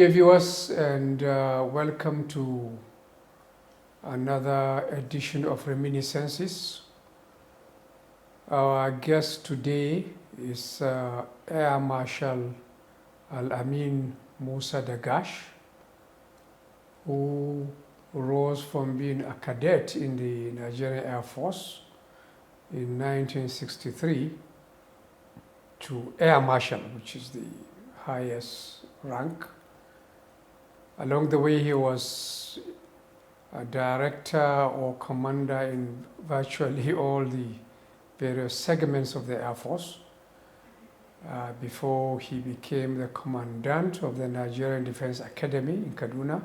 day, viewers, and welcome to another edition of Reminiscences. Our guest today is Air Marshal Al-Amin Musa Daggash, who rose from being a cadet in the Nigerian Air Force in 1963 to Air Marshal, which is the highest rank. Along the way, he was a director or commander in virtually all the various segments of the Air Force before he became the commandant of the Nigerian Defense Academy in Kaduna,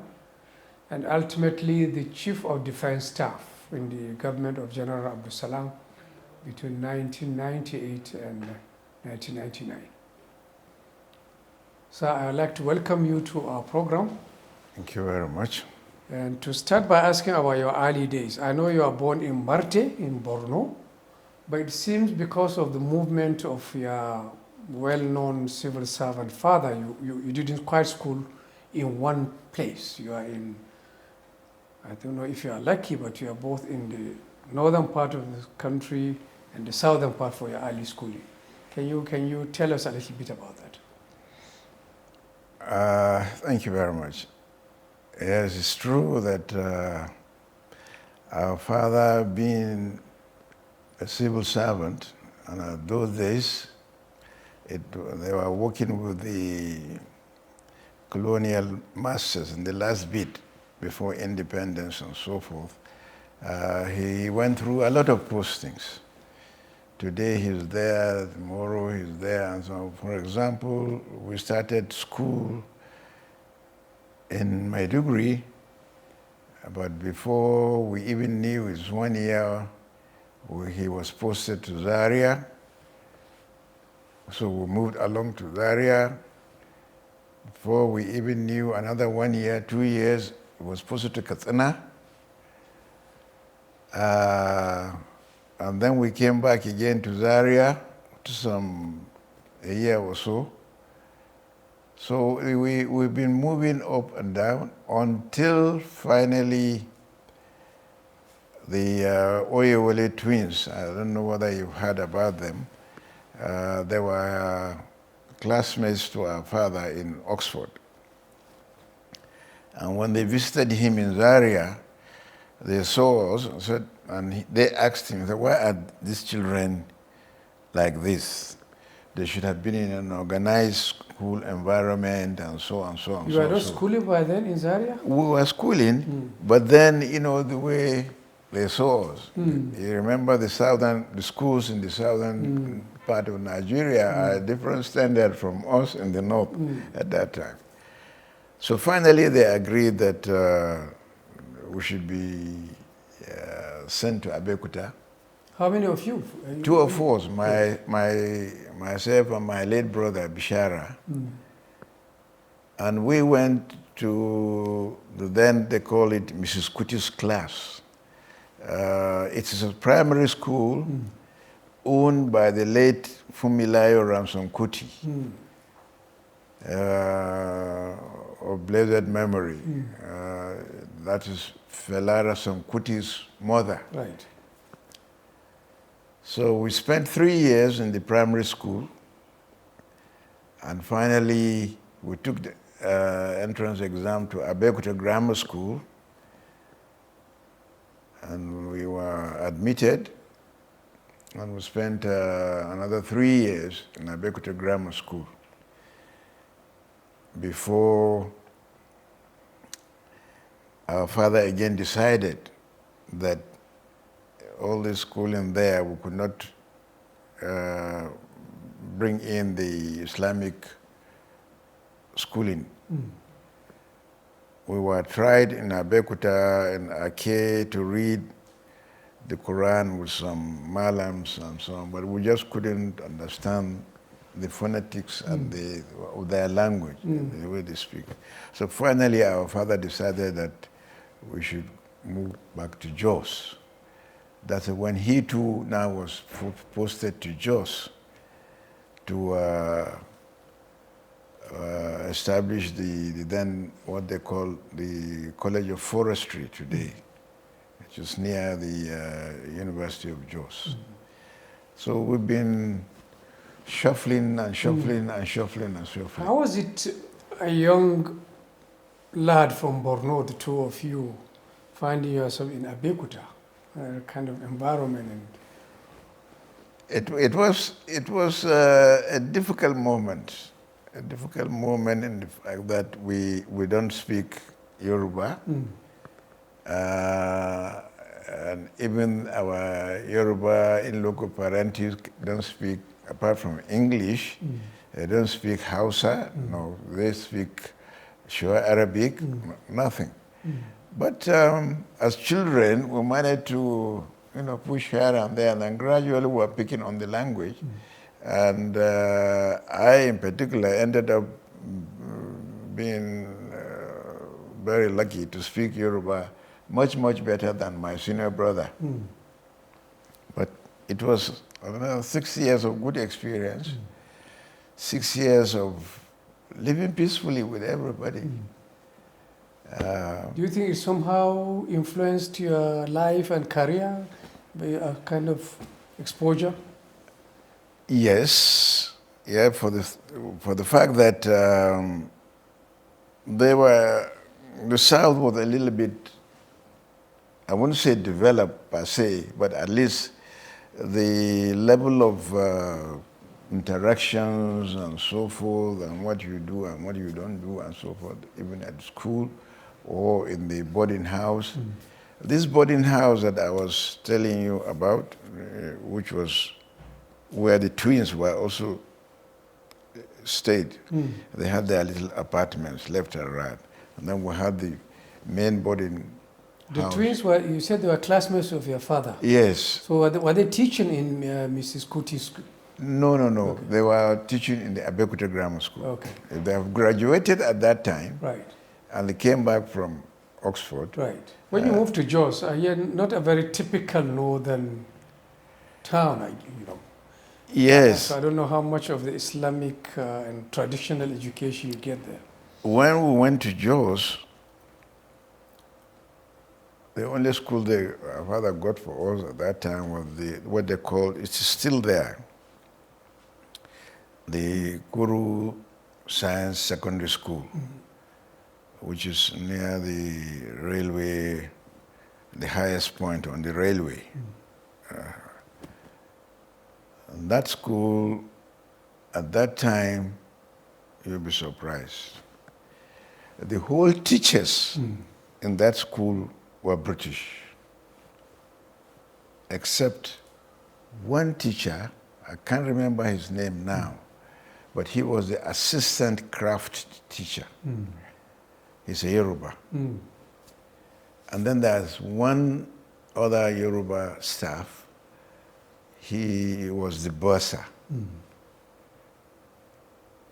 and ultimately the chief of defense staff in the government of General Abdul Salam between 1998 and 1999. So I'd like to welcome you to our program. Thank you very much. And to start by asking about your early days, I know you are born in Marte in Borno, but it seems because of the movement of your well-known civil servant father, you didn't quite school in one place. You are in, I don't know if you are lucky, but you are both in the northern part of the country and the southern part for your early schooling. Can you tell us a little bit about that? Thank you very much. Yes, it's true that our father, being a civil servant, and those days, they were working with the colonial masters in the last bit before independence and so forth. He went through a lot of postings. Today he's there, tomorrow he's there, and so, for example, we started school in Maiduguri, but before we even knew it's 1 year, he was posted to Zaria. So we moved along to Zaria. Before we even knew, another 1 year, 2 years, he was posted to Katsina. And then we came back again to Zaria to a year or so. So we've been moving up and down until finally the Oyewole twins, I don't know whether you've heard about them. They were classmates to our father in Oxford. And when they visited him in Zaria, they saw us and said, and they asked him, why are these children like this? They should have been in an organized school environment and so on, so on. You were not schooling by then in Zaria? We were schooling, but then, the way they saw us. You remember the schools in the southern part of Nigeria are a different standard from us in the north at that time. So finally they agreed that we should be sent to Abeokuta. How many of you? Two of us, myself and my late brother, Bishara. And we went to, then they call it Mrs. Kuti's class. It is a primary school owned by the late Fumilayo Ransom Kuti, of blessed memory. That is Fela Ransom Kuti's mother. Right. So we spent 3 years in the primary school, and finally we took the entrance exam to Abeokuta Grammar School, and we were admitted, and we spent another 3 years in Abeokuta Grammar School before our father again decided that all the schooling there, we could not bring in the Islamic schooling. We were tried in Abeokuta and Ake to read the Quran with some malams and so on, but we just couldn't understand the phonetics and of their language, the way they speak. So finally our father decided that we should move back to Jos. That's when he too now was posted to Jos to established the then what they call the College of Forestry today, which is near the University of Jos. So we've been shuffling and shuffling and shuffling and shuffling. How was it, a young lad from Borno, the two of you, finding yourself in Abeokuta, kind of environment? And It was a difficult moment in the fact that we don't speak Yoruba. And even our Yoruba in local parentis don't speak, apart from English, they don't speak Hausa, no, they speak Shua Arabic, nothing. But as children, we managed to, push here and there, and then gradually we were picking on the language. And I, in particular, ended up being very lucky to speak Yoruba much, much better than my senior brother. But it was 6 years of good experience, 6 years of living peacefully with everybody. do you think it somehow influenced your life and career, a kind of exposure? Yes, yeah, for the fact that the South was a little bit, I wouldn't say developed per se, but at least the level of interactions and so forth, and what you do and what you don't do and so forth, even at school or in the boarding house. This boarding house that I was telling you about, which was where the twins were also stayed. They had their little apartments left and right. And then we had the main boarding The house. twins were, you said they were classmates of your father. Yes. So were they teaching in Mrs. Kuti's school? No. Okay. They were teaching in the Abeokuta Grammar School. Okay. They have graduated at that time. Right. And they came back from Oxford. Right. When you moved to Jos, you're not a very typical northern town, Yes. So I don't know how much of the Islamic and traditional education you get there. When we went to Jos, the only school our father got for us at that time was what they called, it's still there, the Guru Science Secondary School, which is near the railway, the highest point on the railway. And that school, at that time, you'll be surprised. The whole teachers in that school were British, except one teacher, I can't remember his name now, but he was the assistant craft teacher. He's a Yoruba. And then there's one other Yoruba staff. He was the bursar.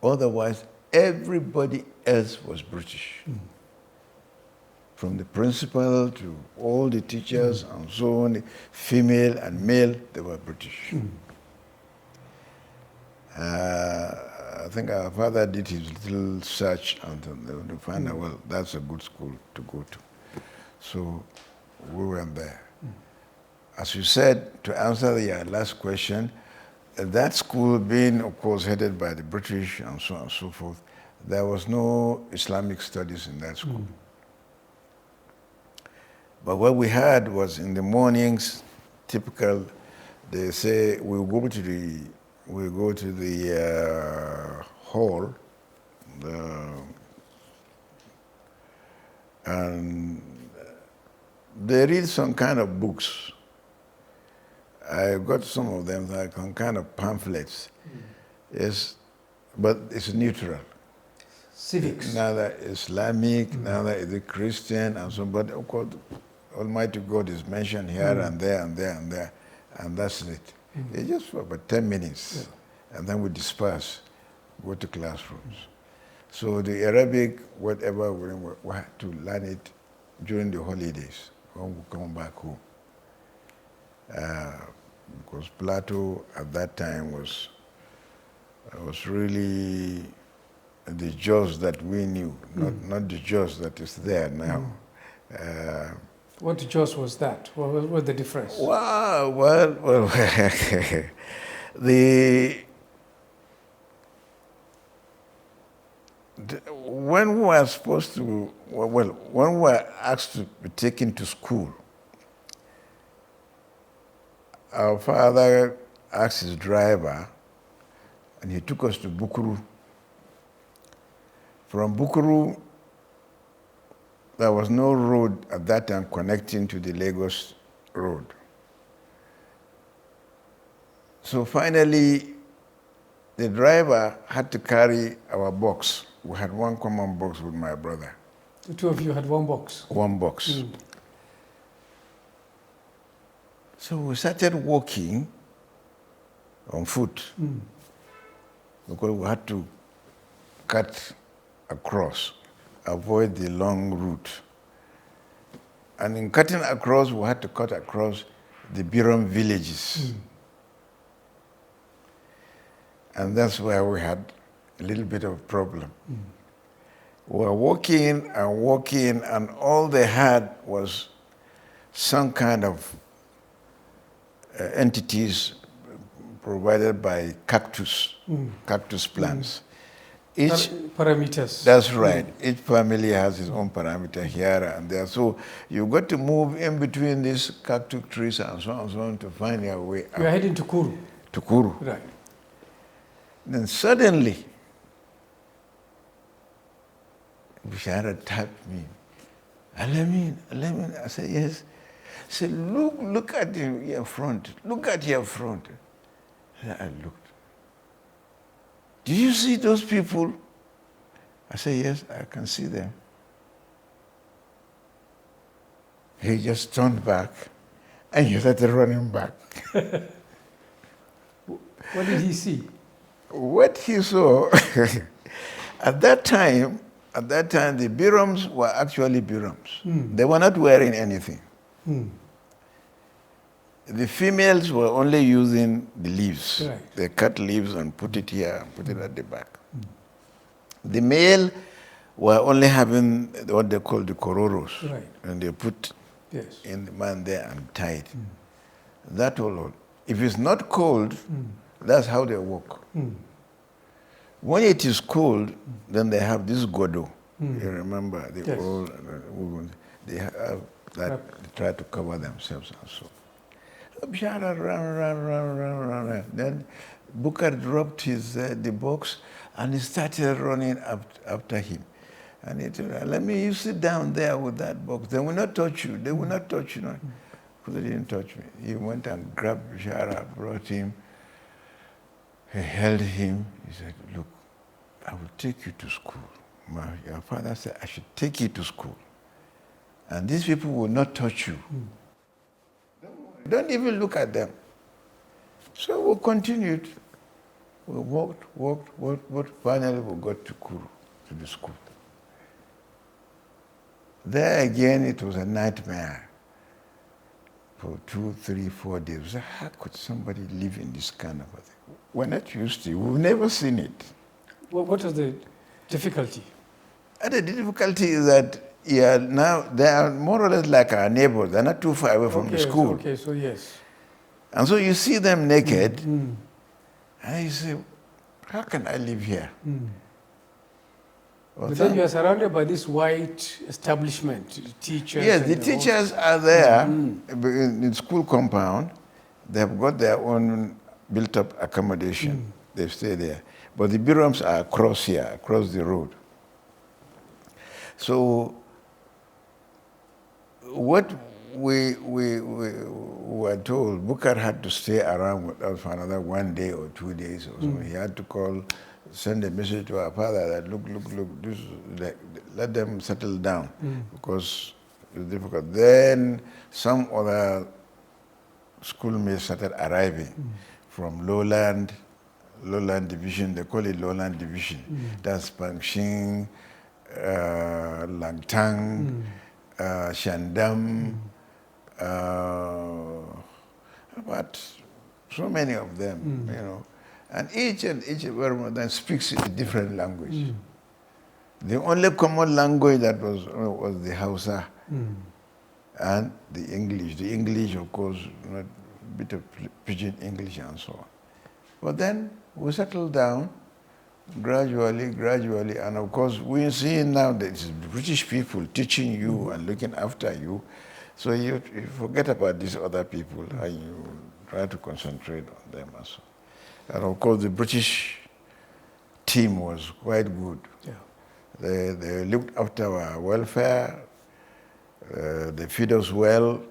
Otherwise, everybody else was British. From the principal to all the teachers and so on, female and male, they were British. I think our father did his little search and to find out, well, that's a good school to go to. So we went there. As you said, to answer your last question, that school being, of course, headed by the British and so on and so forth, there was no Islamic studies in that school. But what we had was in the mornings, typical, they say we go to the hall, and they read some kind of books. I got some of them, like some kind of pamphlets. Yes, but it's neutral. Civics. Neither Islamic, neither is it Christian, and so. But of course, Almighty God is mentioned here and there and there and there, and that's it. It's just for about 10 minutes, and then we disperse, go to classrooms. So the Arabic, whatever, we had to learn it during the holidays when we come back home. Because Plateau at that time was really the Jaws that we knew, not the Jaws that is there now. What Jaws was that? What was the difference? Well, when we were supposed to, when we were asked to be taken to school, our father asked his driver, and he took us to Bukuru. From Bukuru, there was no road at that time connecting to the Lagos road. So finally, the driver had to carry our box. We had one common box with my brother. The two of you had one box? One box. So we started walking on foot because we had to cut across, avoid the long route. And in cutting across, we had to cut across the Biram villages. And that's where we had a little bit of problem. We were walking, and all they had was some kind of entities provided by cactus plants. Each parameters. That's right. Each family has its own parameter here and there. So you got to move in between these cactus trees and so on to find your way up. You are heading to Kuru? To Kuru. Right. Then suddenly, Bishara tapped me. Al-Amin. I said, yes. He said, look at your front. Look at your front. I looked. Do you see those people? I said, yes, I can see them. He just turned back and he started running back. What did he see? What he saw, at that time, the Birams were actually Birams. They were not wearing anything. The females were only using the leaves. Right. They cut leaves and put it here and put it at the back. The male were only having what they call the kororos. Right. And they put in the man there and tied. That all. If it's not cold, that's how they walk. When it is cold, then they have this godo. You remember the old women, they have that they try to cover themselves and so. Bishara ran. Then Bukar dropped the box and he started running after him. And he told her, let me, you sit down there with that box. They will not touch you. They will not touch you. No. Because they didn't touch me. He went and grabbed Bishara, brought him. He held him. He said, look, I will take you to school. Your father said, I should take you to school. And these people will not touch you. Don't even look at them. So we continued. We walked. Finally, we got to Kuru, to the school. There again, it was a nightmare for 2, 3, 4 days. So how could somebody live in this kind of a thing? We're not used to it. We've never seen it. What was the difficulty? And the difficulty is that now they are more or less like our neighbors. They're not too far away from the school. Okay, so yes. And so you see them naked, and you say, how can I live here? Well, but then you are surrounded by this white establishment, teachers. Yes, the teachers are there in the school compound. They've got their own built-up accommodation. They stay there. But the Birams are across here, across the road. So what we were told, Bukar had to stay around with us for another 1 day or 2 days or so. He had to send a message to our father that look, this, let them settle down because it's difficult. Then some other schoolmates started arriving from lowland division. They call it lowland division. That's Pangxing, Langtang, Shandam, about so many of them, you know. And each of them speaks a different language. The only common language that was the Hausa and the English. The English, of course, a bit of pidgin English and so on. But then we settled down gradually, and of course we see now that it's British people teaching you and looking after you, so you forget about these other people and you try to concentrate on them also. And of course the British team was quite good. Yeah. They looked after our welfare, they feed us well,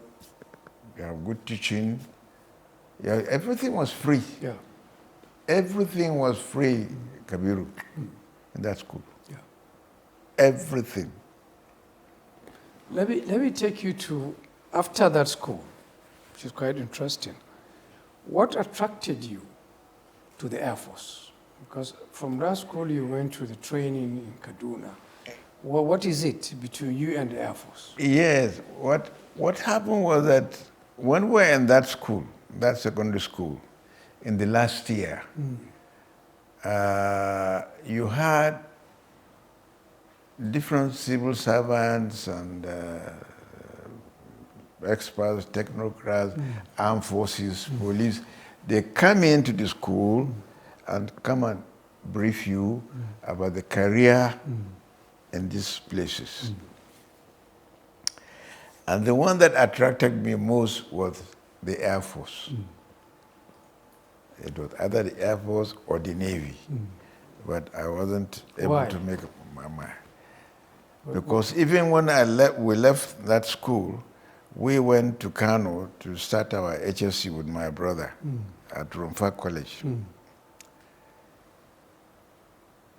they have good teaching. Yeah, everything was free. Yeah. Everything was free, Kabiru, in that school. Yeah. Everything. Let me take you to after that school, which is quite interesting. What attracted you to the Air Force? Because from that school you went to the training in Kaduna. Well, what is it between you and the Air Force? Yes, what happened was that when we were in that school, that secondary school, in the last year, you had different civil servants and experts, technocrats, armed forces, police. They come into the school and come and brief you about the career in these places. And the one that attracted me most was the Air Force. It was either the Air Force or the Navy, but I wasn't able to make up my mind. Because even when we left that school, we went to Kano to start our HSC with my brother at Rumfa College.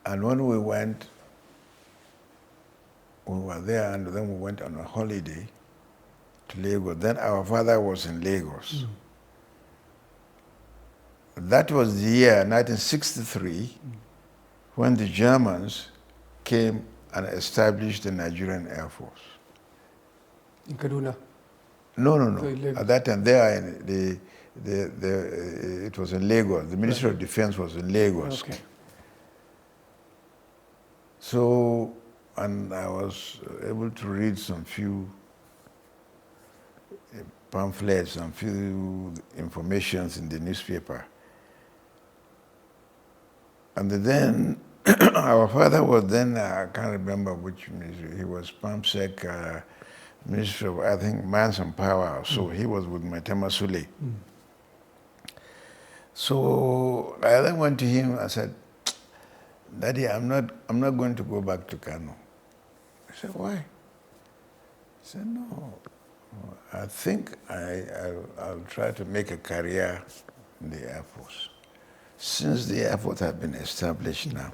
And when we went, we were there, and then we went on a holiday to Lagos. Then our father was in Lagos. That was the year 1963 when the Germans came and established the Nigerian Air Force. In Kaduna? No. At that time, it was in Lagos. The Ministry of Defense was in Lagos. Okay. So, and I was able to read some few pamphlets and few informations in the newspaper. And then our father was then, I can't remember which ministry, he was PAMSEC, Ministry of, I think, Mines and Power. So he was with Matema Sule. So I then went to him, I said, Daddy, I'm not going to go back to Kano. He said, why? He said, no, I think I'll try to make a career in the Air Force. Since the Air Force has been established now.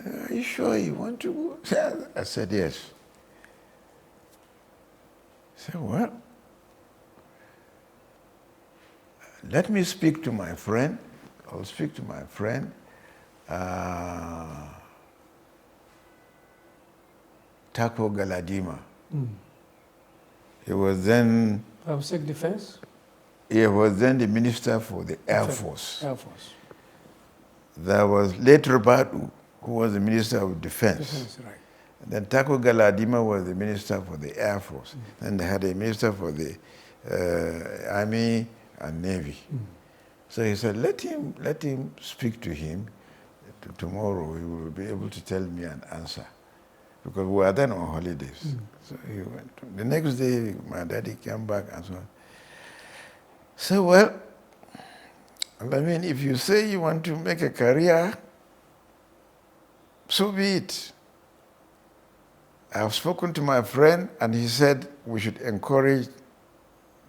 Are you sure you want to go? I said, yes. He said, well, let me speak to my friend. I'll speak to my friend. Tako Galadima. He was then... Defense? He was then the minister for the Air Force. Air Force. There was later Badu, who was the Minister of Defense. Right. Then Tako Galadima was the Minister for the Air Force. Then they had a Minister for the Army and Navy. So he said, let him speak to him. Tomorrow he will be able to tell me an answer. Because we were then on holidays. So he went. The next day, my daddy came back and so on. So, well, I mean, if you say you want to make a career, so be it. I've spoken to my friend, and he said we should encourage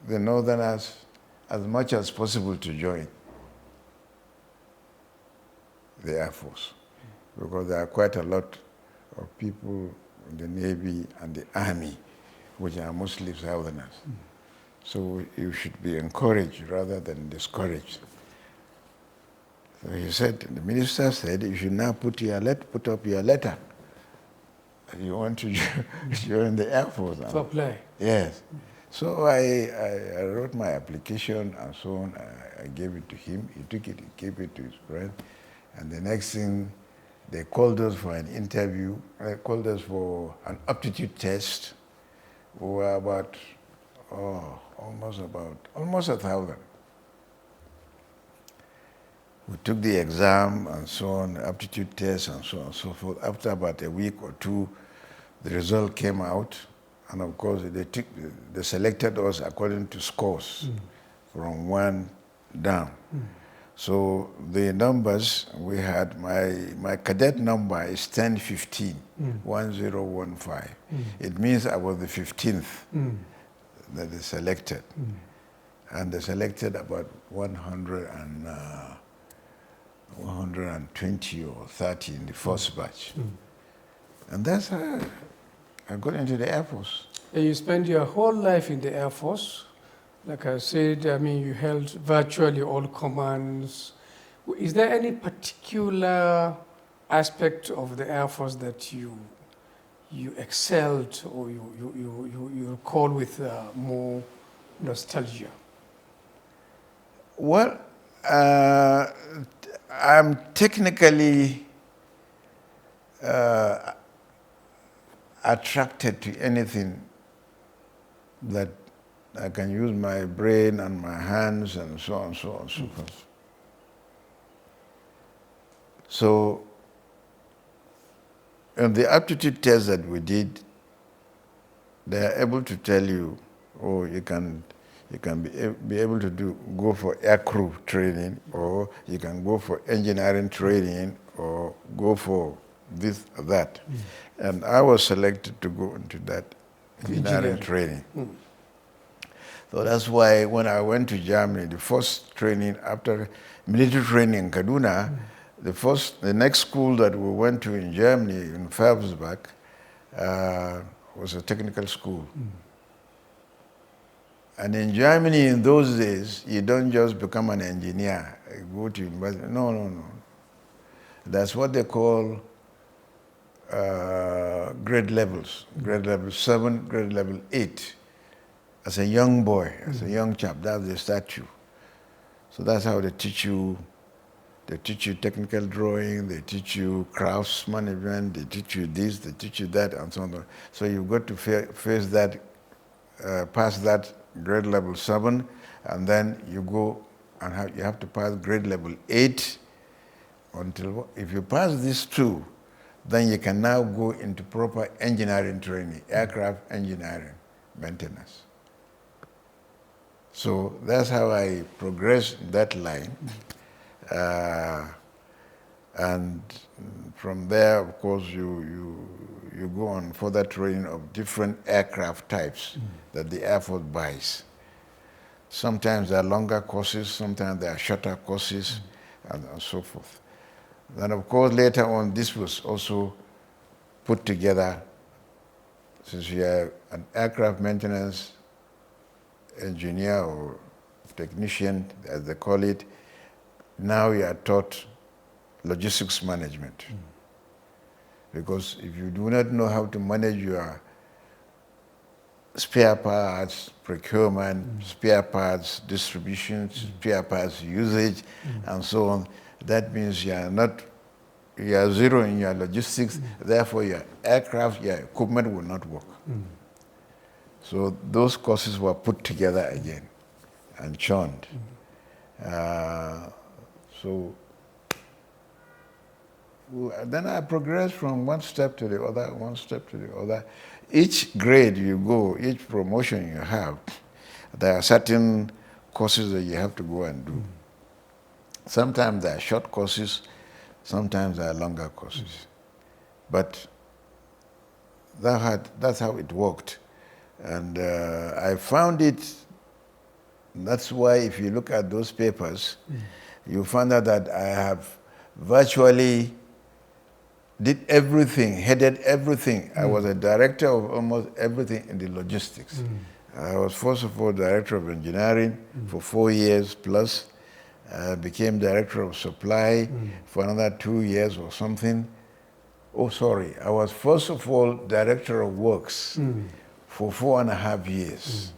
the Northerners as much as possible to join the Air Force, because there are quite a lot of people in the Navy and the Army, which are mostly Southerners. So you should be encouraged rather than discouraged. So he said, the minister said, you should now put up your letter. You want to join the Air Force. To apply. Yes. So I wrote my application and so on. I gave it to him. He took it, he gave it to his friend. And the next thing, They called us for an interview. They called us for an aptitude test. We were about, almost 1,000. We took the exam and so on, aptitude test and so on and so forth. After about a week or two, the result came out. And of course, they selected us according to scores from 1 down. So the numbers we had, my cadet number is 1015, 1015. It means I was the 15th that they selected. And they selected about 120 or 30 in the first batch. And that's how I got into the Air Force. And you spent your whole life in the Air Force. Like I said, I mean, you held virtually all commands. Is there any particular aspect of the Air Force that you excelled or you recall with more nostalgia? Well, I'm technically attracted to anything that I can use my brain and my hands and so on and so on and so forth. So, in the aptitude test that we did, they are able to tell you, oh, you can be able to go for aircrew training, or you can go for engineering training, or go for this or that. And I was selected to go into that engineering training. So that's why when I went to Germany, the first training after military training in Kaduna, the next school that we went to in Germany, in Fabsbach, was a technical school. And in Germany in those days, you don't just become an engineer, go to university. No. That's what they call grade levels. Grade level 7, grade level 8. As a young boy, as a young chap, that's the statue. So that's how they teach you. They teach you technical drawing, they teach you crafts management, they teach you this, they teach you that, and so on. So you've got to face that, pass that grade level 7, and then you go and you have to pass grade level 8 until, if you pass these 2, then you can now go into proper engineering training, aircraft engineering, maintenance. So that's how I progressed in that line. And from there, of course, you go on further training of different aircraft types that the Air Force buys. Sometimes there are longer courses, sometimes there are shorter courses, and so forth. Then, of course, later on, this was also put together, since you are an aircraft maintenance engineer or technician, as they call it, now you are taught logistics management. Because if you do not know how to manage your spare parts, procurement, spare parts distribution, spare parts usage, and so on, that means you are zero in your logistics, therefore your aircraft, your equipment will not work. So those courses were put together again and churned. So then I progressed from one step to the other, one step to the other. Each grade you go, each promotion you have, there are certain courses that you have to go and do. Sometimes they are short courses, sometimes they are longer courses. But that's how it worked. And I found it, that's why if you look at those papers, you find out that I have virtually did everything, headed everything. I was a director of almost everything in the logistics. I was first of all director of engineering for 4 years plus. I became director of supply for another 2 years or something. Oh, sorry. I was first of all director of works for 4.5 years.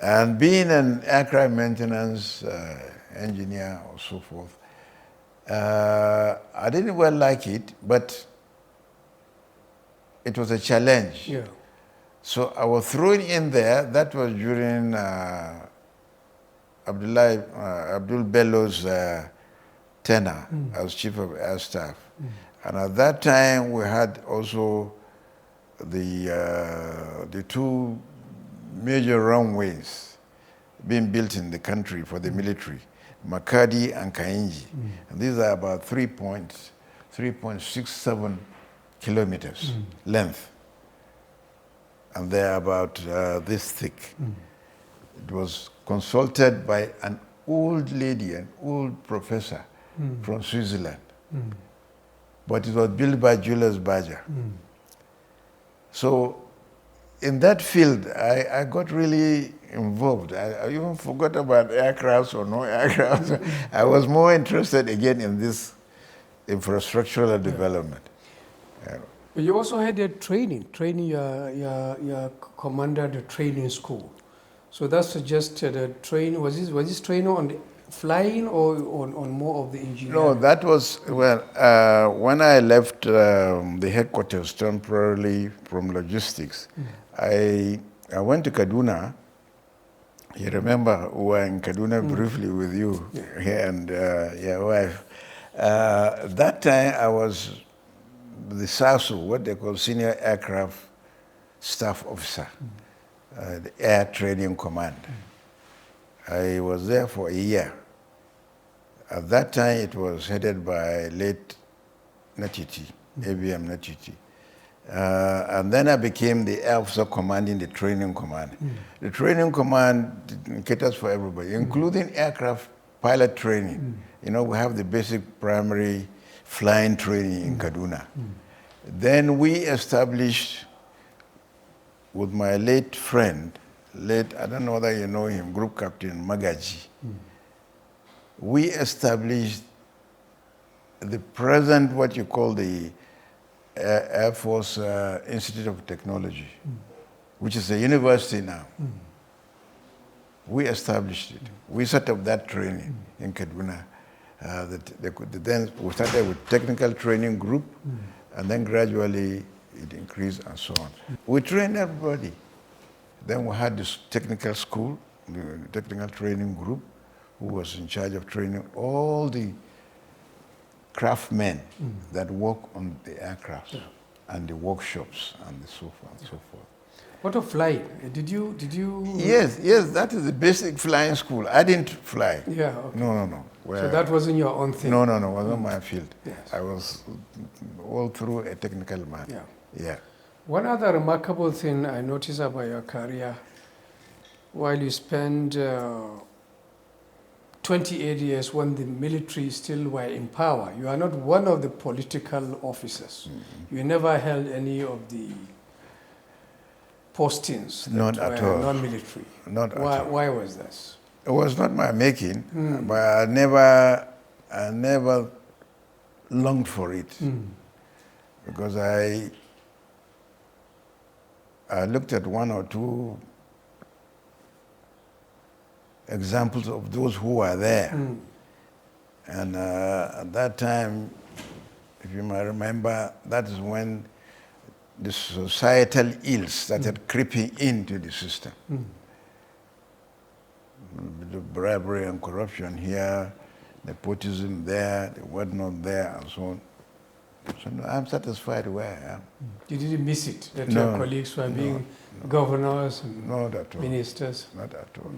And being an aircraft maintenance engineer or so forth, I didn't well like it, but it was a challenge. Yeah. So I was thrown in there. That was during Abdul Bello's tenure as Chief of Air Staff. And at that time, we had also the two major runways being built in the country for the military, Makadi and Kainji. And these are about 3.67 kilometers length. And they're about this thick. It was consulted by an old lady, an old professor from Switzerland. But it was built by Julius Baja. So in that field, I got really involved. I even forgot about aircrafts or no aircrafts. I was more interested again in this infrastructural development. But you also had a training your commander at the training school. So that suggested a training. Was this training on the flying or on more of the engineering? No, that was, well, when I left the headquarters temporarily from logistics, I went to Kaduna. You remember we were in Kaduna briefly with you and your wife. That time I was the SASU, what they call Senior Aircraft Staff Officer, the Air Training Command. I was there for a year. At that time, it was headed by late Natiti, ABM Natiti. And then I became the Air Officer commanding the Training Command. The Training Command caters for everybody, including aircraft pilot training. You know, we have the basic primary flying training in Kaduna. Then we established, with my late friend, I don't know whether you know him, Group Captain Magaji, we established the present, what you call the Air Force Institute of Technology, which is a university now. We established it. We set up that training in Kaduna. Then we started with technical training group, and then gradually it increased and so on. We trained everybody. Then we had this technical school, the technical training group, who was in charge of training all the craftsmen that work on the aircraft and the workshops and so forth and so forth. What of flying? Did you? Yes, that is the basic flying school. I didn't fly. Yeah. Okay. No. So that wasn't your own thing? No, it wasn't my field. Yes. I was all through a technical man. Yeah. One other remarkable thing I noticed about your career, while you spent 28 years when the military still were in power, you are not one of the political officers. You never held any of the postings that Not at were all. non-military. Not at all. Why was this? It was not my making, but I never longed for it because I looked at one or two examples of those who were there. And at that time, if you might remember, that is when the societal ills started creeping into the system. The bribery and corruption here, nepotism there, the whatnot there, and so on. So no, I'm satisfied where I am. You didn't miss it, that No, your colleagues were being governors and Not at all. ministers? Not at all.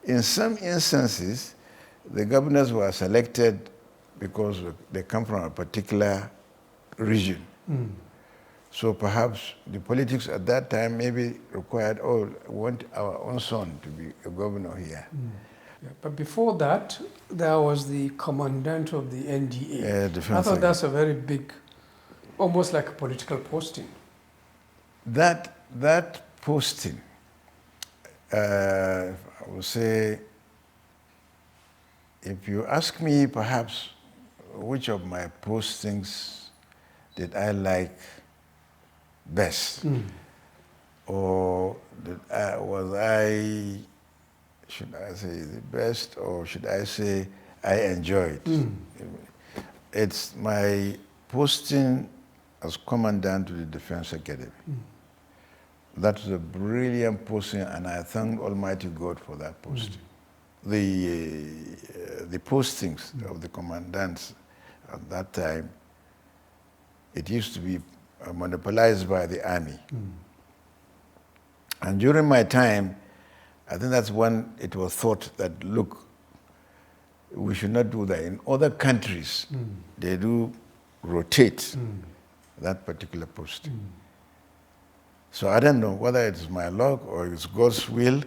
In some instances, the governors were selected because they come from a particular region. So perhaps the politics at that time maybe required, we want our own son to be a governor here. Yeah, but before that, there was the commandant of the NDA. Defense I thought Secretary. that's a very big, almost like a political posting. That posting, I would say, if you ask me perhaps which of my postings did I like best, or should I say the best, or should I say I enjoyed? it's my posting as commandant to the Defense Academy. That was a brilliant posting, and I thank Almighty God for that posting. The postings of the commandants at that time, it used to be monopolized by the army. And during my time, I think that's when it was thought that, look, we should not do that. In other countries, they do rotate that particular post. So I don't know whether it's my luck or it's God's will.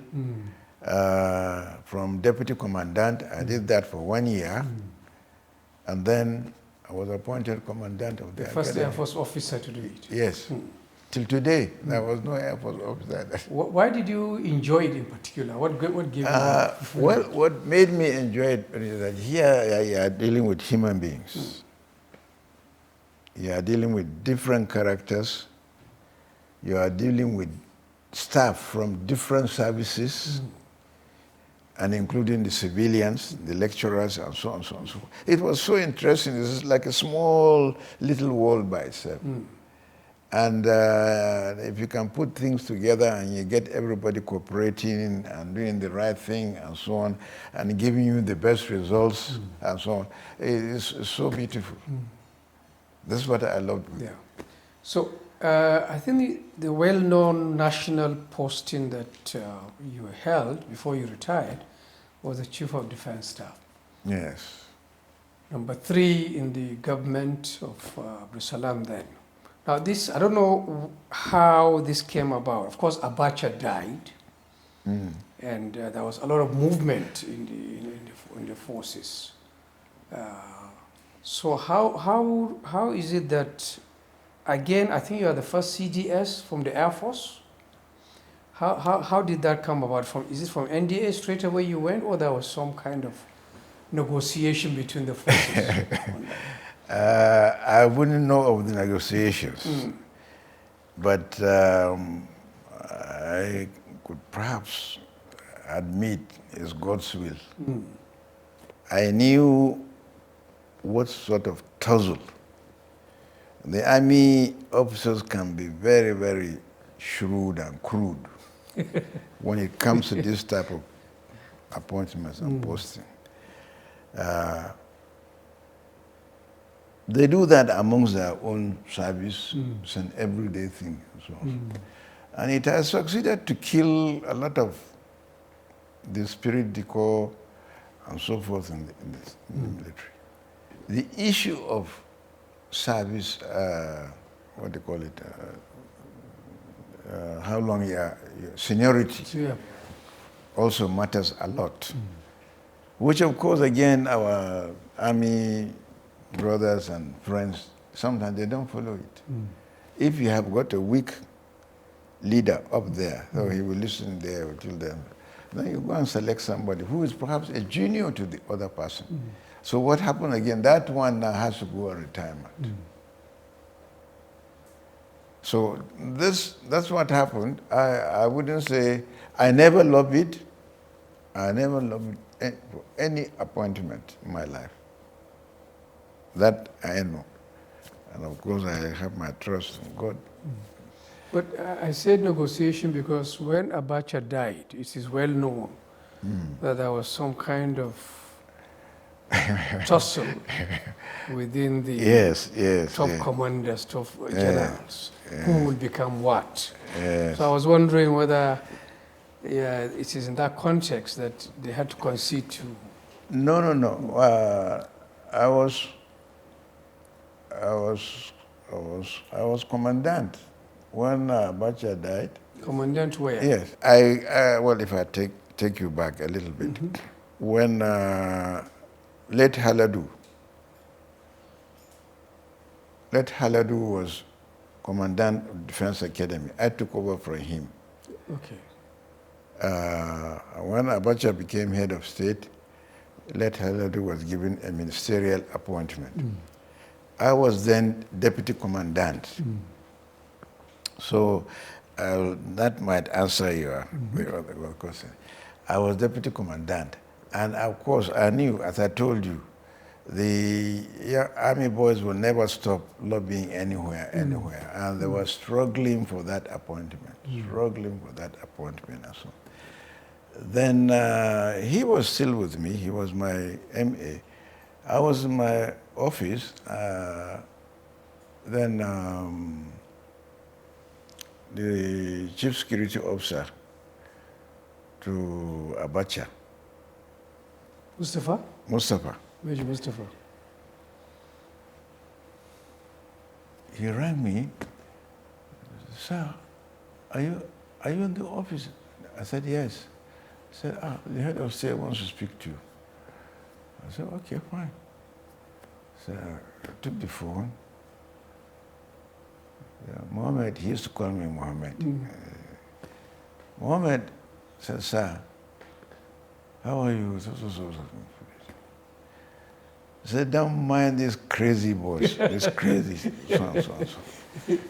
From deputy commandant, I did that for 1 year, and then I was appointed commandant of the first academy. Air Force officer to do it. Yes. Till today, there was no Air Force officer. Why did you enjoy it in particular? What gave you? Well, what made me enjoy it is that here you are dealing with human beings. You are dealing with different characters. You are dealing with staff from different services, and including the civilians, the lecturers, and so on and so on. So it was so interesting. It's like a small little world by itself. And if you can put things together and you get everybody cooperating and doing the right thing and so on, and giving you the best results and so on, it's so beautiful. That's what I loved. Yeah. So I think the well-known national posting that you held before you retired was the Chief of Defense Staff. Yes. Number 3 in the government of Abdulsalam then. Now this, I don't know how this came about. Of course, Abacha died, and there was a lot of movement in the forces. So how is it that, again, I think you are the first CDS from the Air Force? How did that come about? Is it from NDA straight away you went, or there was some kind of negotiation between the forces? I wouldn't know of the negotiations, but I could perhaps admit it's God's will. I knew what sort of tussle. The army officers can be very, very shrewd and crude when it comes to this type of appointments and posting. They do that amongst their own service. It's an everyday thing. And so on. And it has succeeded to kill a lot of the spirit, decor, and so forth in the military. The issue of service, what do you call it, how long your seniority also matters a lot. Which of course, again, our army brothers and friends, sometimes they don't follow it. If you have got a weak leader up there, so he will listen there until then you go and select somebody who is perhaps a junior to the other person. So what happened again, that one now has to go on retirement. So that's what happened. I wouldn't say, I never loved it. I never loved any appointment in my life. That I know. And of course I have my trust in God. But I said negotiation because when Abacha died, it is well known that there was some kind of tussle within the top commanders, top generals, who will become what. So I was wondering whether it is in that context that they had to concede to. No. I was commandant when Abacha died. Commandant where? Yes. Well, if I take you back a little bit, when late Haladu was commandant of Defense Academy, I took over from him. Okay. When Abacha became head of state, late Haladu was given a ministerial appointment. I was then deputy commandant. So that might answer your question. I was deputy commandant. And of course, I knew, as I told you, the army boys will never stop lobbying anywhere, and they were struggling for that appointment, and so. Then he was still with me. He was my MA. I was in my office. Then the chief security officer to Abacha, Mustafa? Major Mustafa. He rang me. Sir, are you in the office? I said, yes. He said, the head of state wants to speak to you. I said, okay, fine. So I took the phone. Mohammed, he used to call me Mohammed. Mohammed said, sir, how are you? I said, don't mind these crazy boys, this crazy, so.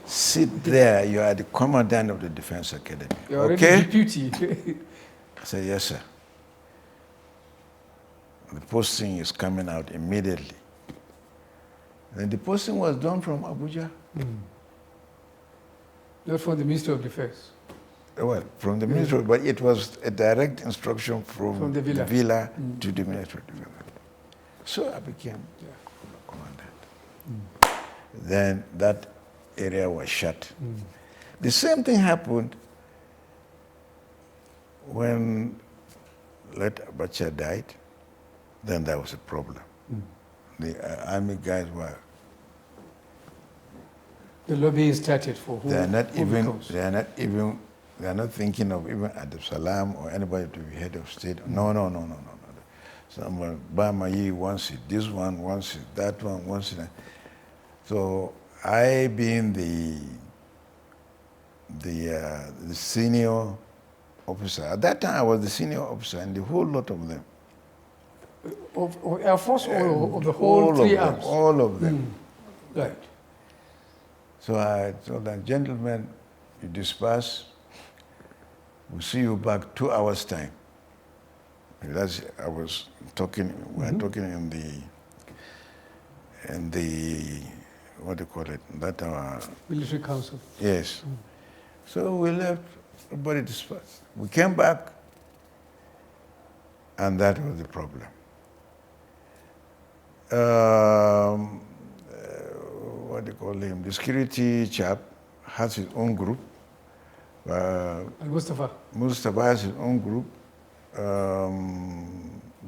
Sit there, you are the commandant of the Defense Academy. You're already deputy. I said, yes, sir. The posting is coming out immediately. Then the posting was done from Abuja. Not from the Ministry of Defense. Well, from the Ministry, but it was a direct instruction from the villa to the Ministry of Defense. So I became commandant. Then that area was shut. The same thing happened when late Abacha died. Then there was a problem. The army guys were. The lobbying started for who? They are not thinking of even Abdul Salam or anybody to be head of state. No. Someone, Bamayi wants it, this one wants it, that one wants it. So I, being the senior officer, at that time I was the senior officer, and the whole lot of them. Of Air Force or of the whole three arms? All of them. Right. So I told them, gentlemen, you disperse. We'll see you back 2 hours' time. That's, I was talking, we were talking in the, what do you call it? That Military Council. Yes. So we left, everybody dispersed. We came back, and that was the problem. What do you call him? The security chap has his own group. Mustafa. Mustafa has his own group.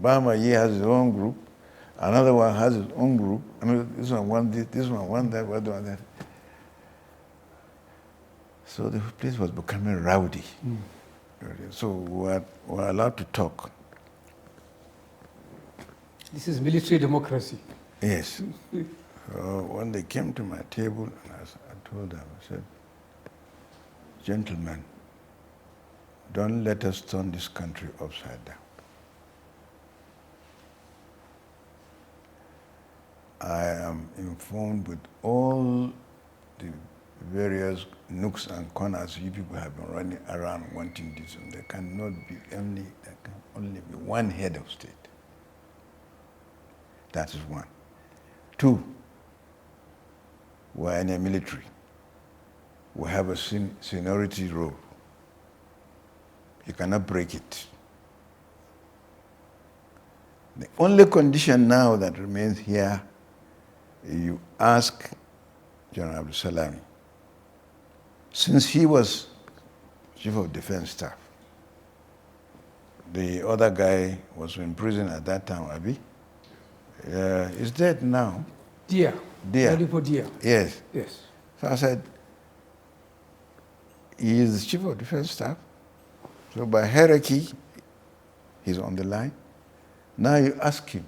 Bamayi has his own group. Another one has his own group. I mean, this one won this one won that, one that. So the place was becoming rowdy. So we were allowed to talk. This is military democracy. Yes. So when they came to my table, and I told them, I said, gentlemen, don't let us turn this country upside down. I am informed with all the various nooks and corners you people have been running around wanting this, and there can only be one head of state. That is one. Two, we're in a military. We have a seniority role. You cannot break it. The only condition now that remains here, you ask General Abdul Salami, since he was Chief of Defense Staff, the other guy was in prison at that time, Abi. He's dead now. Dia. Yes. Yes. So I said, he is the Chief of Defense Staff. So by hierarchy, he's on the line. Now you ask him,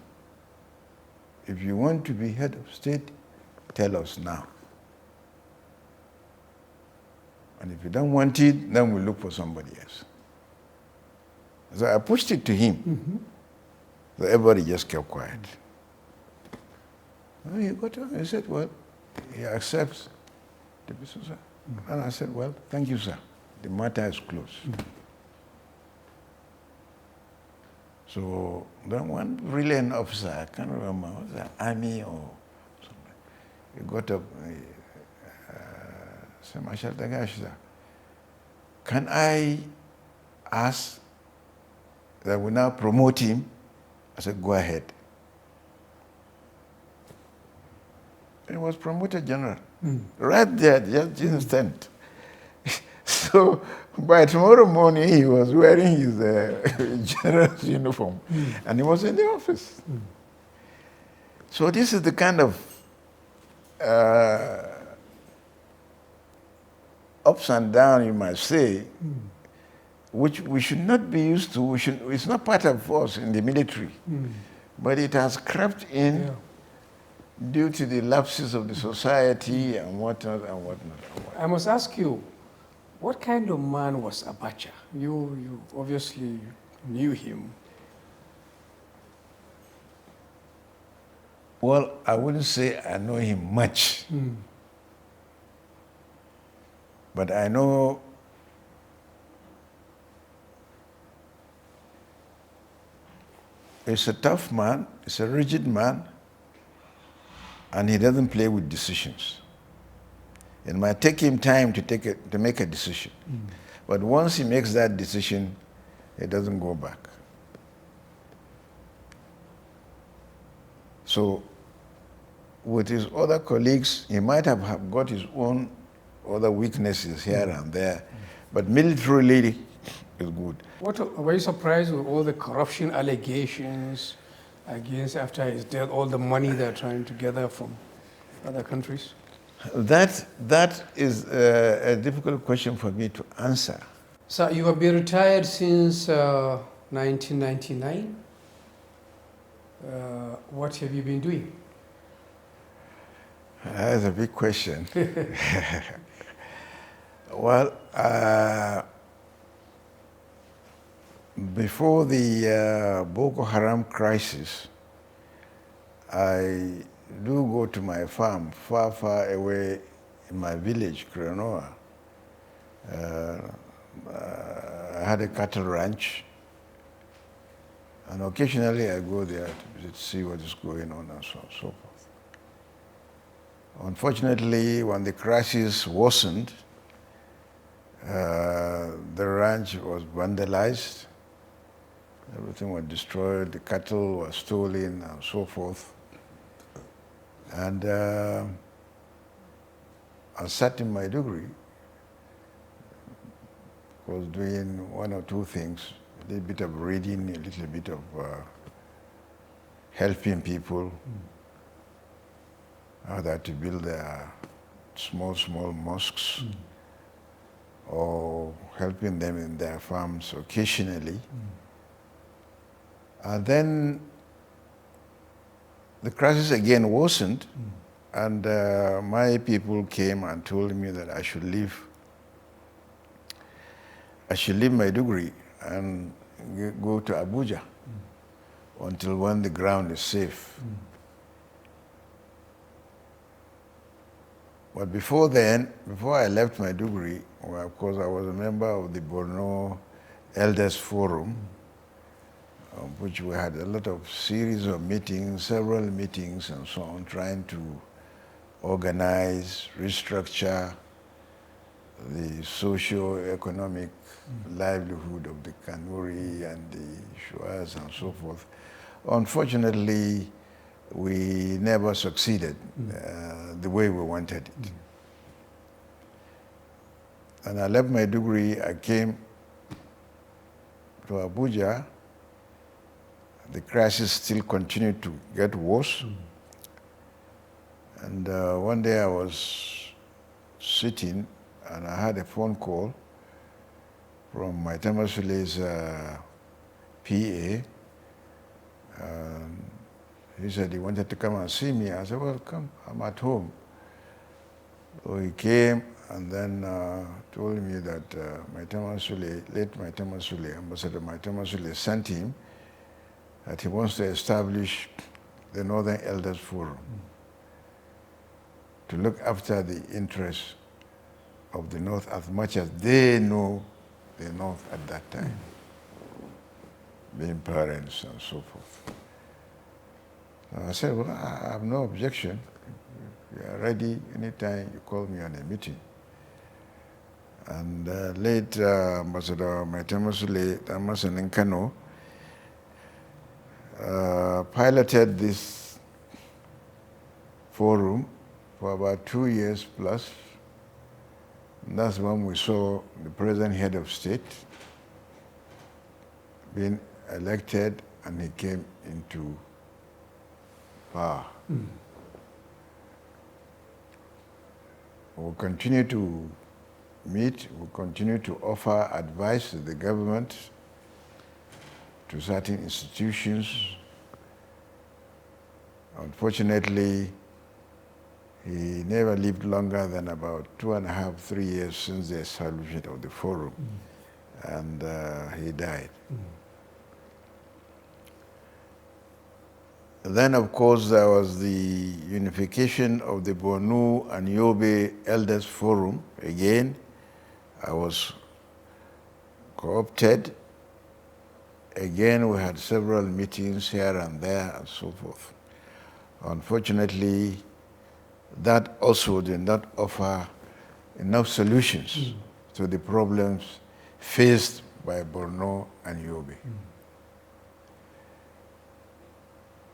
if you want to be head of state, tell us now. And if you don't want it, then we'll look for somebody else. So I pushed it to him. So everybody just kept quiet. Well, he got on. He said, well, he accepts the business. And I said, well, thank you, sir. The matter is closed. So then one brilliant officer, I can't remember, was it Al-Amin or something, he got up, said, Marshal Daggash, can I ask that we now promote him? I said, go ahead. He was promoted general. Right there, just instant. So by tomorrow morning, he was wearing his general's uniform, and he was in the office. So this is the kind of ups and downs, you might say, which we should not be used to. It's not part of us in the military, but it has crept in due to the lapses of the society and whatnot and whatnot. I must ask you, what kind of man was Abacha? You obviously knew him. Well, I wouldn't say I know him much, but I know he's a tough man, he's a rigid man, and he doesn't play with decisions. It might take him time to make a decision, but once he makes that decision, he doesn't go back. So with his other colleagues, he might have got his own other weaknesses here and there, but militarily is good. Were you surprised with all the corruption allegations against, after his death, all the money they're trying to gather from other countries? That is a difficult question for me to answer. So you have been retired since 1999. What have you been doing? That's a big question. Well, before the Boko Haram crisis, I do go to my farm far, far away in my village, Krenoa. I had a cattle ranch, and occasionally I go there to see what is going on and so on and so forth. Unfortunately, when the crisis worsened, the ranch was vandalized, everything was destroyed, the cattle were stolen and so forth. And I sat in Maiduguri, was doing one or two things, a little bit of reading, a little bit of helping people, how to build their small mosques, or helping them in their farms occasionally. And then the crisis again worsened, and my people came and told me that I should leave Maiduguri and go to Abuja until when the ground is safe. But before then, before I left Maiduguri, well, of course I was a member of the Borno Elders Forum, which we had a lot of series of meetings, several meetings and so on, trying to organize, restructure the socio-economic livelihood of the Kanuri and the Shuas and so forth. Unfortunately, we never succeeded the way we wanted it. And I left Maiduguri, I came to Abuja. The crisis still continued to get worse. And one day I was sitting and I had a phone call from my Tamasule's PA. He said he wanted to come and see me. I said, well, come, I'm at home. So he came and then told me that late Maitama Sule, Ambassador Maitama Sule, sent him that he wants to establish the Northern Elders Forum to look after the interests of the North as much as they know the North at that time. being parents and so forth. I said, well, I have no objection. We are ready anytime you call me on a meeting. And late Ambassador Maitemusule Damason in Kano piloted this forum for about 2 years plus. And that's when we saw the present head of state being elected, and he came into power. We'll continue to meet, we'll continue to offer advice to the government, to certain institutions. Unfortunately, he never lived longer than about 2.5, 3 years since the establishment of the forum, and he died. Then, of course, there was the unification of the Borno and Yobe Elders Forum. Again, I was co-opted. Again, we had several meetings here and there and so forth. Unfortunately, that also did not offer enough solutions to the problems faced by Borno and Yobe.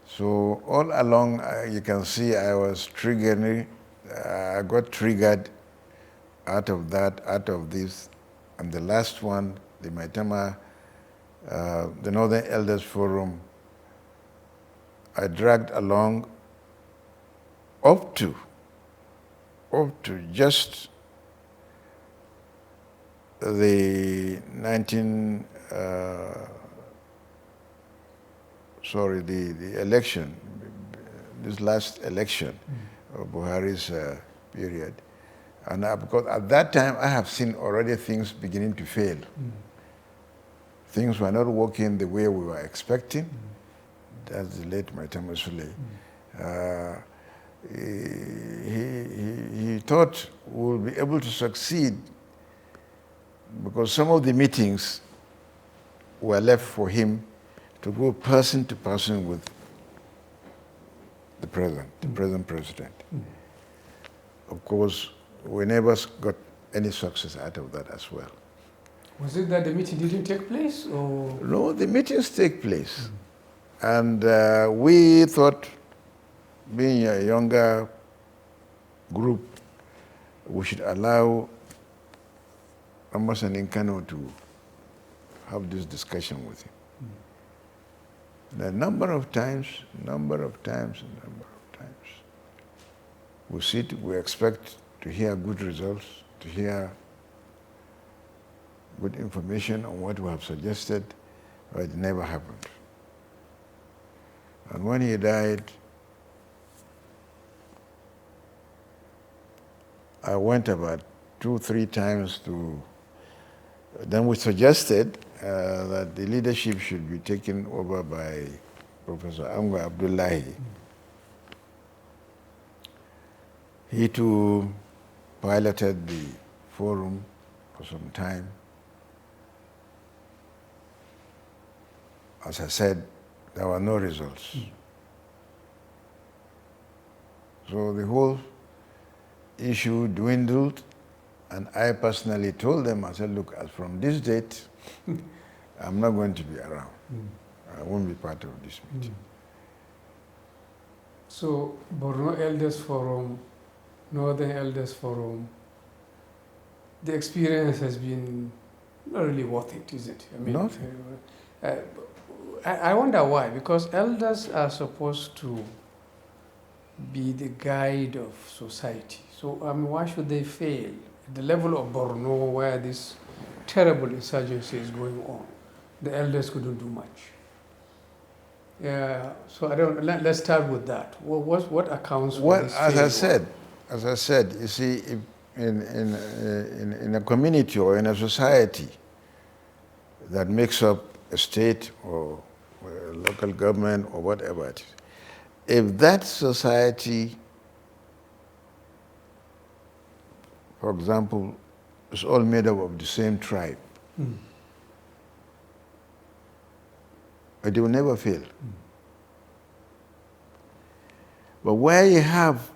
So all along, you can see I was triggering, I got triggered out of that, out of this. And the last one, the Maitama, the Northern Elders Forum, I dragged along up to just the the election, this last election of Buhari's period. And because at that time, I have seen already things beginning to fail. Things were not working the way we were expecting. That's the late Maitama Sule. He thought we would be able to succeed because some of the meetings were left for him to go person to person with the present president. Of course, we never got any success out of that as well. Was it that the meeting didn't take place, or? No, the meetings take place. And we thought, being a younger group, we should allow Ambassador Nkano to have this discussion with him. A number of times, we sit, we expect to hear good results, to hear good information on what we have suggested, but it never happened. And when he died, I went about 2-3 times to, then we suggested that the leadership should be taken over by Professor Amga Abdullahi. He too piloted the forum for some time. As I said, there were no results. So the whole issue dwindled, and I personally told them, I said, look, as from this date, I'm not going to be around. I won't be part of this meeting. So, Borno Elders Forum, Northern Elders Forum, the experience has been not really worth it, is it? I mean, Nothing. I wonder why, because elders are supposed to be the guide of society. So, why should they fail? At the level of Borno, where this terrible insurgency is going on, the elders couldn't do much. Yeah, so let's start with that. What accounts for this failure? As I said, you see, if in a community or in a society that makes up a state or a local government or whatever it is, if that society, for example, is all made up of the same tribe, It will never fail. But where you have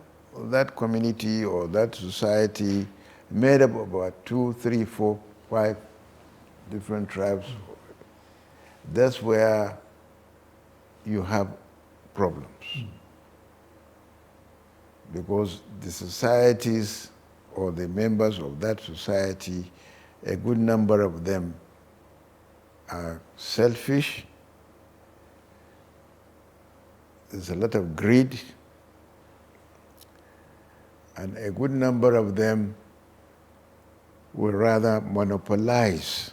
that community or that society made up of about 2, 3, 4, 5 different tribes, that's where you have problems. Because the societies or the members of that society, a good number of them are selfish. There's a lot of greed, and a good number of them will rather monopolize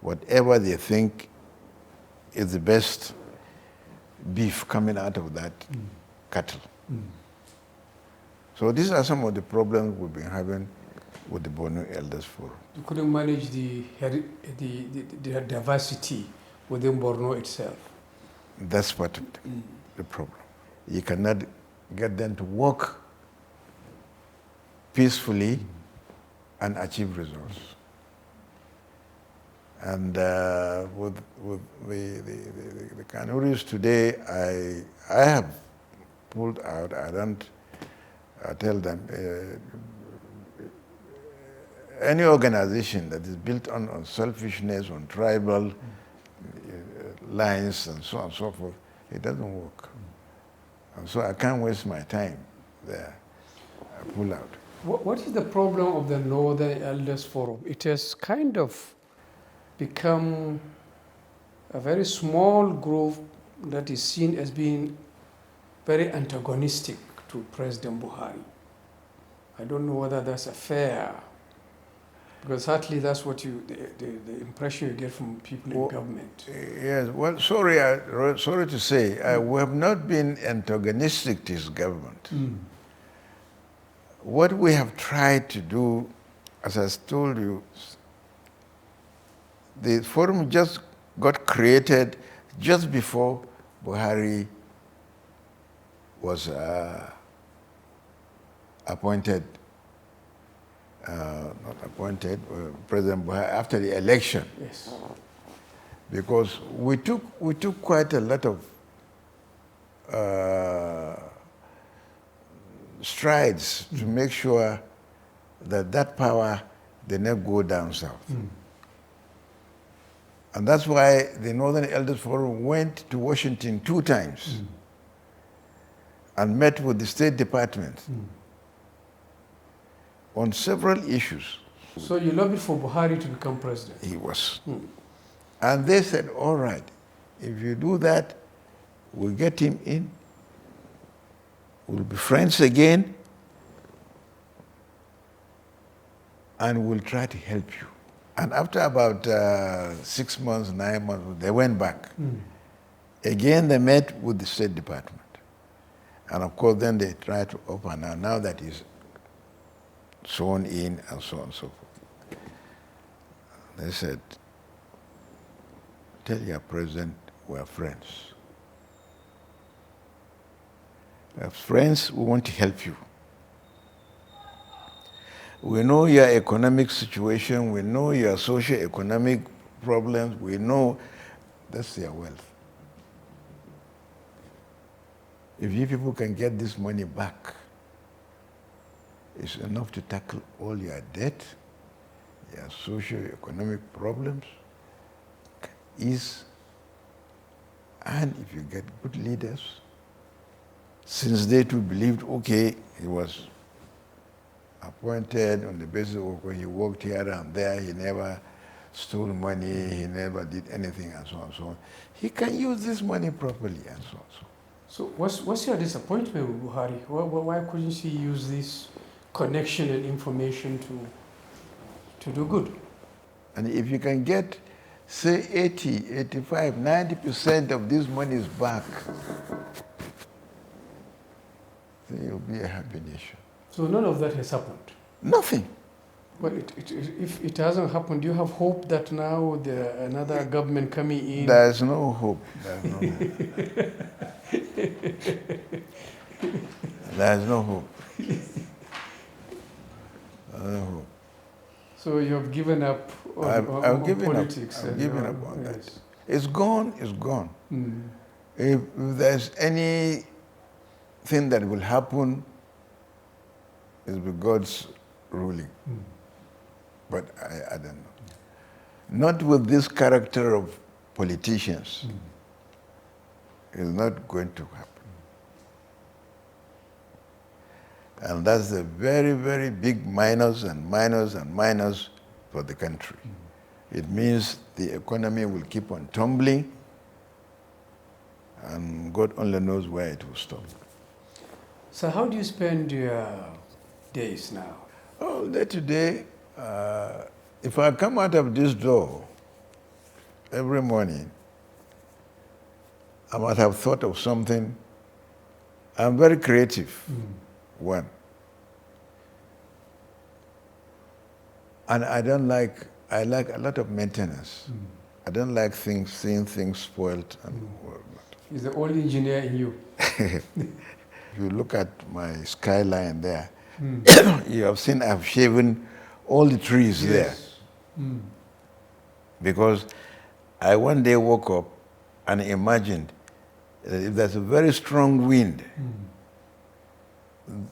whatever they think is the best beef coming out of that cattle. So these are some of the problems we've been having with the Borno Elders Forum. You couldn't manage the diversity within Borno itself. That's part of the problem. You cannot get them to work peacefully and achieve results. And with the Kanuris today, I have pulled out. I tell them, any organization that is built on selfishness, on tribal lines and so on and so forth, it doesn't work. And so I can't waste my time there. I pull out. What is the problem of the Northern Elders Forum? It has kind of become a very small group that is seen as being very antagonistic to President Buhari. I don't know whether that's a fair, because certainly that's what the impression you get from people in government. Yes, well, sorry to say, we have not been antagonistic to his government. What we have tried to do, as I told you, the forum just got created just before Buhari was appointed, President Buhari after the election. Yes. Because we took quite a lot of strides to make sure that power did not go down south. And that's why the Northern Elders Forum went to Washington 2 times and met with the State Department on several issues. So you lobbied for Buhari to become president? He was. And they said, all right, if you do that, we'll get him in, we'll be friends again, and we'll try to help you. And after about 6 months, 9 months, they went back. Again, they met with the State Department. And of course, then they tried to open, now that he's sworn in and so on and so forth. They said, tell your president we're friends. As friends, we want to help you. We know your economic situation, we know your socio-economic problems, we know that's your wealth. If you people can get this money back, it's enough to tackle all your debt, your socio-economic problems, and if you get good leaders, since they too believed, okay, he was appointed on the basis of when he worked here and there, he never stole money, he never did anything, and so on and so on. He can use this money properly, and so on. So what's your disappointment with Buhari? Why couldn't he use this connection and information to do good? And if you can get, say, 80, 85, 90% of this money is back, then you'll be a happy nation. So none of that has happened? Nothing. But if it hasn't happened, do you have hope that now another government coming in? There's no hope. There's no hope. There's no hope. No hope. So you have given up on I've given politics? I've given up on that. It's gone, it's gone. Mm. If there's anything that will happen, it's with God's ruling. Mm. But I don't know. Not with this character of politicians. Mm. It's not going to happen. And that's a very, very big minus and minus and minus for the country. Mm. It means the economy will keep on tumbling, and God only knows where it will stop. So how do you spend your days now? Oh, day to day, if I come out of this door every morning, I must have thought of something. I'm very creative, one. And I like a lot of maintenance. I don't like seeing things spoiled and whatnot. He's the old engineer in you. If you look at my skyline there, you have seen I've shaven all the trees there. Mm. Because I one day woke up and imagined that if there's a very strong wind,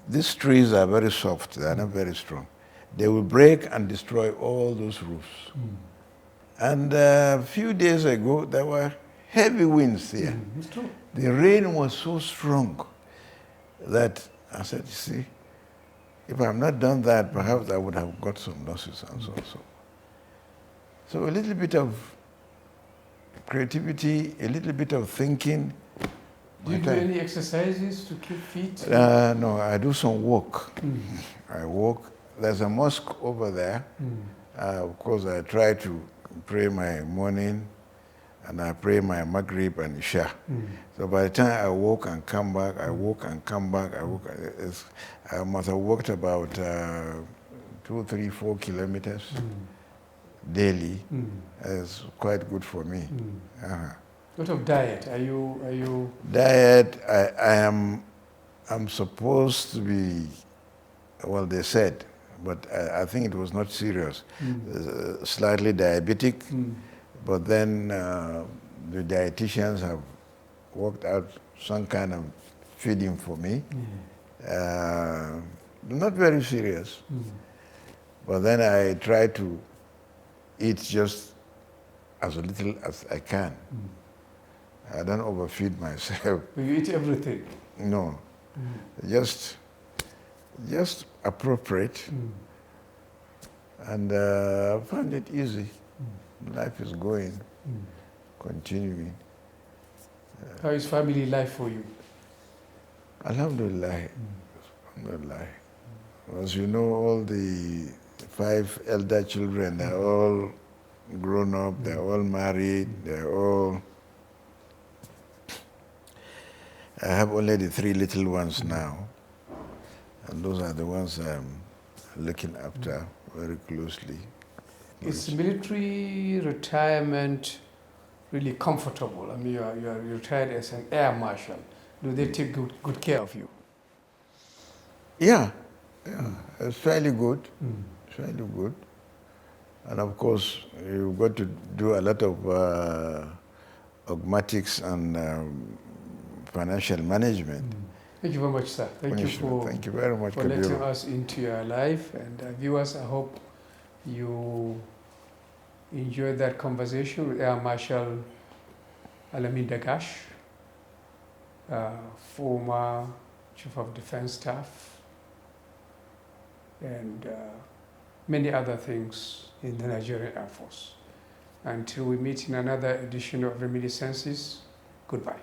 these trees are very soft, they are not very strong. They will break and destroy all those roofs. And a few days ago, there were heavy winds here. It's true. The rain was so strong that I said, you see, if I have not done that, perhaps I would have got some losses and so on. So a little bit of creativity, a little bit of thinking. Do you do any exercises to keep fit? No, I do some walk. I walk. There's a mosque over there. Of course, I try to pray my morning, and I pray my Maghrib and Isha. So by the time I walk and come back, I walk and come back, I must have walked about 2, 3, 4 kilometers daily. It's quite good for me. What of diet? Are you? Diet, I'm supposed to be, well, they said, but I think it was not serious. Slightly diabetic, but then the dietitians have worked out some kind of feeding for me. Not very serious, but then I try to eat just as little as I can. I don't overfeed myself. You eat everything? No, just appropriate, and I find it easy. Life is going, continuing. How is family life for you? Alhamdulillah. Alhamdulillah. As you know, all the 5 elder children, they're all grown up, they're all married, they're all... I have only the 3 little ones now, and those are the ones I'm looking after very closely. Is military retirement really comfortable? I mean, you are retired as an air marshal. Do they take good care of you? Yeah, it's fairly good. Fairly good. And of course, you've got to do a lot of dogmatics and financial management. Thank you very much, sir. Thank you very much for letting us into your life. And viewers, I hope you enjoyed that conversation with Air Marshal Al-Amin Daggash, former Chief of Defense Staff, and many other things in the Nigerian Air Force. Until we meet in another edition of Reminiscences, goodbye.